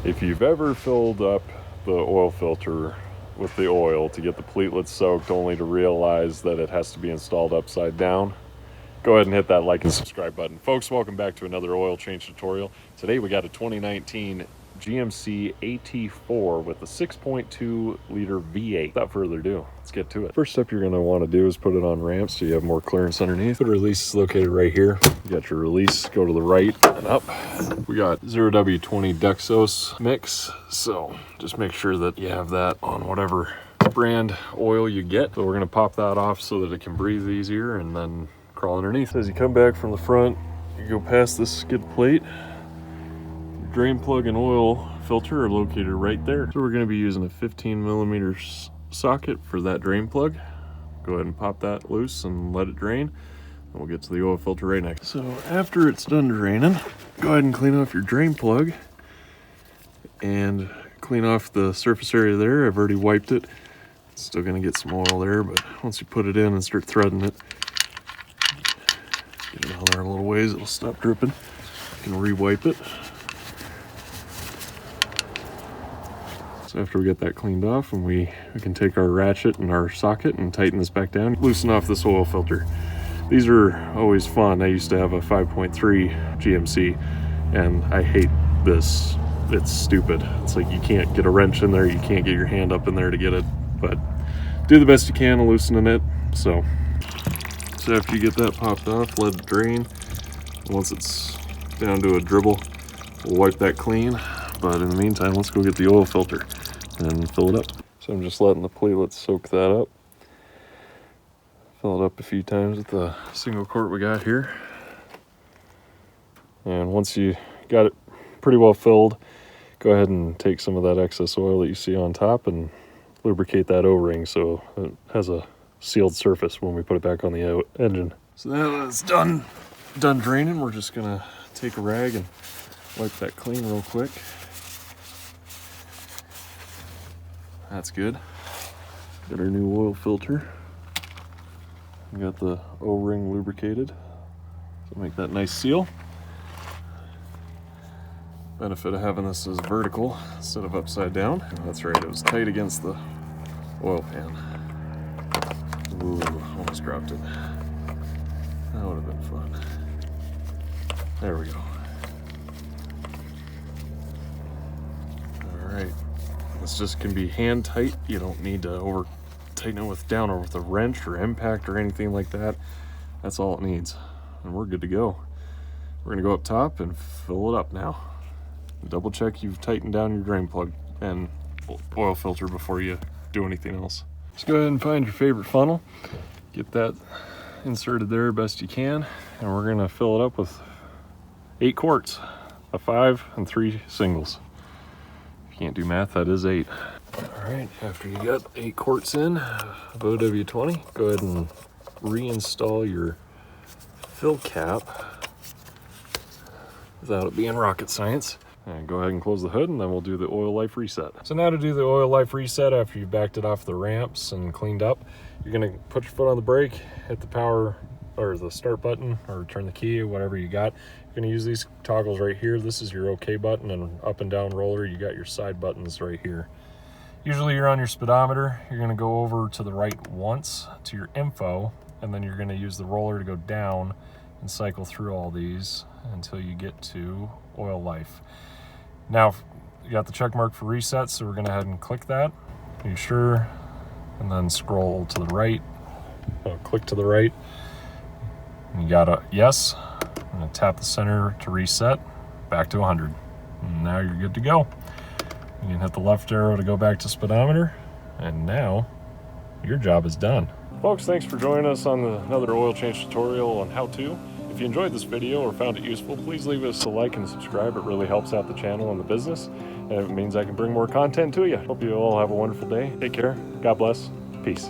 If you've ever filled up the oil filter with the oil to get the pleatlets soaked only to realize that it has to be installed upside down, go ahead and hit that like and subscribe button. Folks, welcome back to another oil change tutorial. Today we got a 2019 GMC AT4 with a 6.2 liter V8. Without further ado, let's get to it. First step you're going to want to do is put it on ramps so you have more clearance underneath. The release is located right here. You got your release, go to the right and up. We got 0W20 Dexos mix, so just make sure that you have that on whatever brand oil you get. So we're going to pop that off so that it can breathe easier and then crawl underneath. As you come back from the front, you go past this skid plate. Drain plug and oil filter are located right there. So we're going to be using a 15 millimeter socket for that drain plug. Go ahead and pop that loose and let it drain. And we'll get to the oil filter right next. So after it's done draining, go ahead and clean off your drain plug and clean off the surface area there. I've already wiped it. It's still going to get some oil there, but once you put it in and start threading it, get it on there a little ways, it'll stop dripping. You can re-wipe it. So after we get that cleaned off, and we can take our ratchet and our socket and tighten this back down, loosen off this oil filter. These are always fun. I used to have a 5.3 GMC and I hate this. It's stupid. It's like you can't get a wrench in there, you can't get your hand up in there to get it, but do the best you can loosening it. So after you get that popped off, let it drain. Once it's down to a dribble, we'll wipe that clean. But in the meantime, let's go get the oil filter and fill it up. So I'm just letting the pleatlets soak that up. Fill it up a few times with the single quart we got here. And once you got it pretty well filled, go ahead and take some of that excess oil that you see on top and lubricate that O-ring so it has a sealed surface when we put it back on the engine. So now that it's done draining, we're just gonna take a rag and wipe that clean real quick. That's good. Got our new oil filter. We got the O-ring lubricated, so make that nice seal. Benefit of having this as vertical instead of upside down. That's right, it was tight against the oil pan. Ooh, almost dropped it. That would have been fun. There we go. All right. This just can be hand tight. You don't need to over tighten it with a wrench or impact or anything like that. That's all it needs. And we're good to go. We're gonna go up top and fill it up now. Double check you've tightened down your drain plug and oil filter before you do anything else. Just go ahead and find your favorite funnel. Get that inserted there best you can. And we're gonna fill it up with 8 quarts, a 5 and 3 singles. Can't do math, that is 8. All right, after you got 8 quarts in of OW20, go ahead and reinstall your fill cap without it being rocket science. And go ahead and close the hood, and then we'll do the oil life reset. So now to do the oil life reset, after you've backed it off the ramps and cleaned up, you're gonna put your foot on the brake, hit the power or the start button, or turn the key, whatever you got. You're gonna use these toggles right here. This is your OK button, and up and down roller, you got your side buttons right here. Usually you're on your speedometer, you're gonna go over to the right once to your info, and then you're gonna use the roller to go down and cycle through all these until you get to oil life. Now, you got the check mark for reset, so we're gonna head and click that. Are you sure? And then scroll to the right, click to the right. You got a yes. I'm gonna tap the center to reset, back to 100. And now you're good to go. You can hit the left arrow to go back to speedometer, and now your job is done. Folks, thanks for joining us on another oil change tutorial on how to. If you enjoyed this video or found it useful, please leave us a like and subscribe. It really helps out the channel and the business, and it means I can bring more content to you. Hope you all have a wonderful day. Take care. God bless. Peace.